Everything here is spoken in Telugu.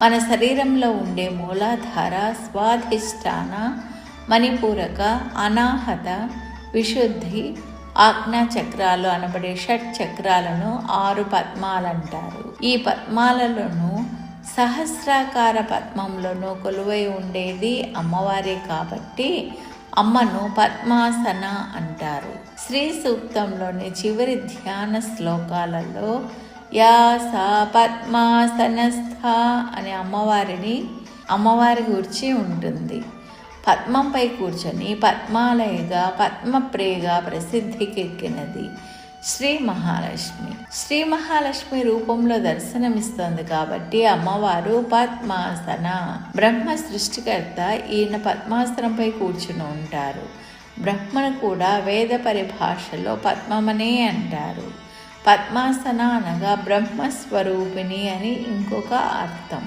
మన శరీరంలో ఉండే మూలాధార, స్వాధిష్టాన, మణిపూరక, అనాహత, విశుద్ధి, ఆజ్ఞా చక్రాలు అనబడే షట్ చక్రాలను 6 పద్మాలంటారు. ఈ పద్మాలలోనూ సహస్రాకార పద్మంలోనూ కొలువై ఉండేది అమ్మవారే కాబట్టి అమ్మను పద్మాసన అంటారు. శ్రీ సూక్తంలోని చివరి ధ్యాన శ్లోకాలలో యా సా పద్మాసనస్థ అనే అమ్మవారి గూర్చి ఉంటుంది. పద్మంపై కూర్చొని పద్మాలయగా, పద్మప్రియగా ప్రసిద్ధికెక్కినది శ్రీ మహాలక్ష్మి. శ్రీ మహాలక్ష్మి రూపంలో దర్శనమిస్తోంది కాబట్టి అమ్మవారు పద్మాసన. బ్రహ్మ సృష్టికర్త, ఈయన పద్మాసనంపై కూర్చుని ఉంటారు. బ్రహ్మను కూడా వేద పరిభాషలో పద్మమనే అంటారు. పద్మాసన అనగా బ్రహ్మస్వరూపిణి అని ఇంకొక అర్థం.